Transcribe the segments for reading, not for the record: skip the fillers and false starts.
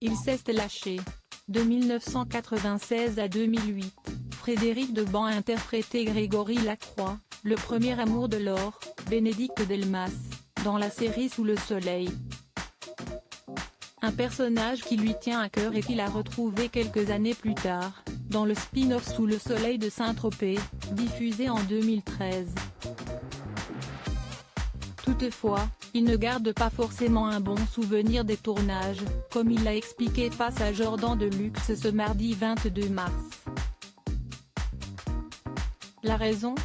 Il s'est lâché. De 1996 à 2008, Frédéric Deband a interprété Grégory Lacroix, le premier amour de Laure, Bénédicte Delmas, dans la série Sous le soleil. Un personnage qui lui tient à cœur et qu'il a retrouvé quelques années plus tard, dans le spin-off Sous le soleil de Saint-Tropez, diffusé en 2013. Toutefois, il ne garde pas forcément un bon souvenir des tournages, comme il l'a expliqué face à Jordan Deluxe ce mardi 22 mars. La raison ?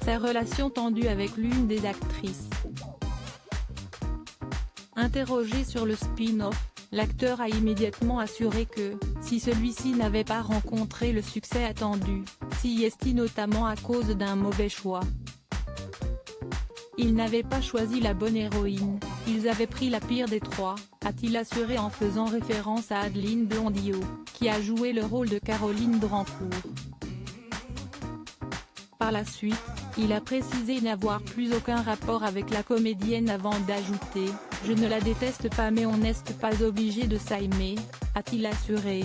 Sa relation tendue avec l'une des actrices. Interrogé sur le spin-off, l'acteur a immédiatement assuré que, si celui-ci n'avait pas rencontré le succès attendu, c'est notamment à cause d'un mauvais choix. Ils n'avaient pas choisi la bonne héroïne, ils avaient pris la pire des trois, a-t-il assuré en faisant référence à Adeline Blondiau, qui a joué le rôle de Caroline Drancourt. Par la suite, il a précisé n'avoir plus aucun rapport avec la comédienne avant d'ajouter « Je ne la déteste pas mais on n'est pas obligé de s'aimer », a-t-il assuré.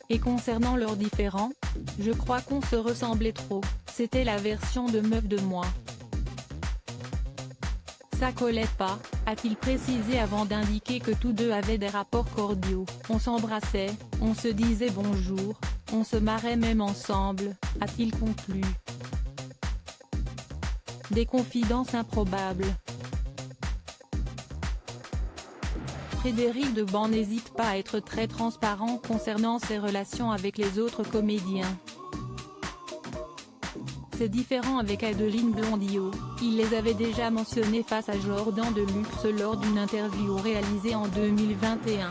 Et concernant leurs différends, « Je crois qu'on se ressemblait trop, c'était la version de meuf de moi. Ça collait pas », a-t-il précisé avant d'indiquer que tous deux avaient des rapports cordiaux, on s'embrassait, on se disait bonjour, on se marrait même ensemble, a-t-il conclu. Des confidences improbables. Frédéric Deband n'hésite pas à être très transparent concernant ses relations avec les autres comédiens. C'est différent avec Adeline Blondiau, il les avait déjà mentionnés face à Jordan Deluxe lors d'une interview réalisée en 2021.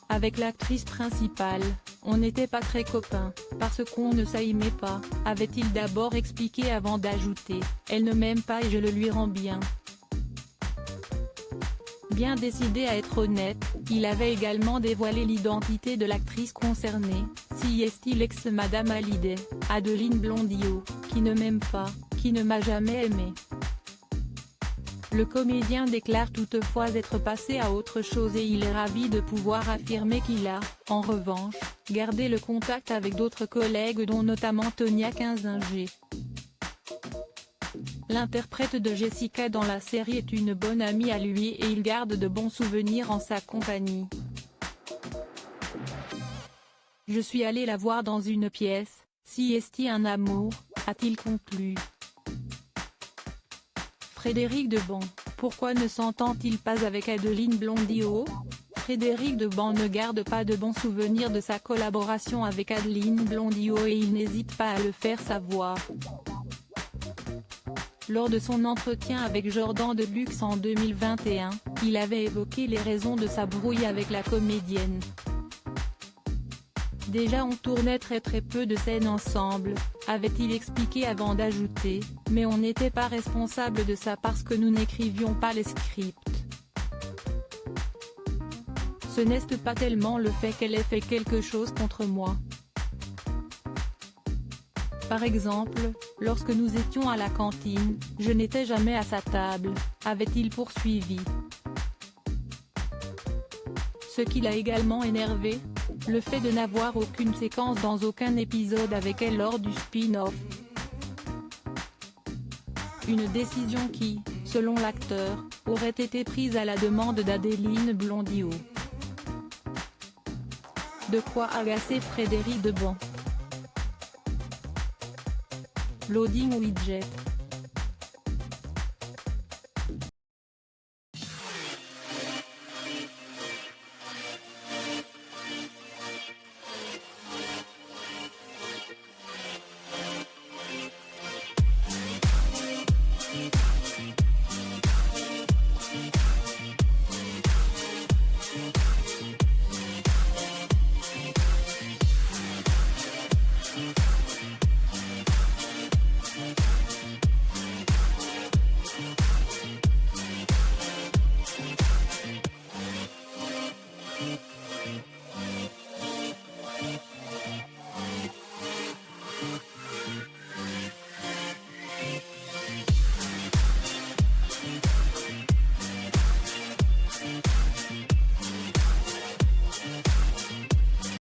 Avec l'actrice principale, on n'était pas très copains, parce qu'on ne s'aimait pas, avait-il d'abord expliqué avant d'ajouter « Elle ne m'aime pas et je le lui rends bien ». Bien décidé à être honnête, il avait également dévoilé l'identité de l'actrice concernée, c'est l'ex-Madame Hallyday, Adeline Blondiau, qui ne m'aime pas, qui ne m'a jamais aimé. Le comédien déclare toutefois être passé à autre chose et il est ravi de pouvoir affirmer qu'il a, en revanche, gardé le contact avec d'autres collègues dont notamment Tonia Kinzinger. L'interprète de Jessica dans la série est une bonne amie à lui et il garde de bons souvenirs en sa compagnie. Je suis allé la voir dans une pièce, c'est un amour, a-t-il conclu. Frédéric Deband, pourquoi ne s'entend-il pas avec Adeline Blondiau ? Frédéric Deband ne garde pas de bons souvenirs de sa collaboration avec Adeline Blondiau et il n'hésite pas à le faire savoir. Lors de son entretien avec Jordan Deluxe en 2021, il avait évoqué les raisons de sa brouille avec la comédienne. Déjà on tournait très peu de scènes ensemble, avait-il expliqué avant d'ajouter, mais on n'était pas responsable de ça parce que nous n'écrivions pas les scripts. Ce n'est pas tellement le fait qu'elle ait fait quelque chose contre moi. Par exemple, lorsque nous étions à la cantine, je n'étais jamais à sa table, avait-il poursuivi. Ce qui l'a également énervé, le fait de n'avoir aucune séquence dans aucun épisode avec elle lors du spin-off. Une décision qui, selon l'acteur, aurait été prise à la demande d'Adeline Blondiau. De quoi agacer Frédéric Deband. Loading widget.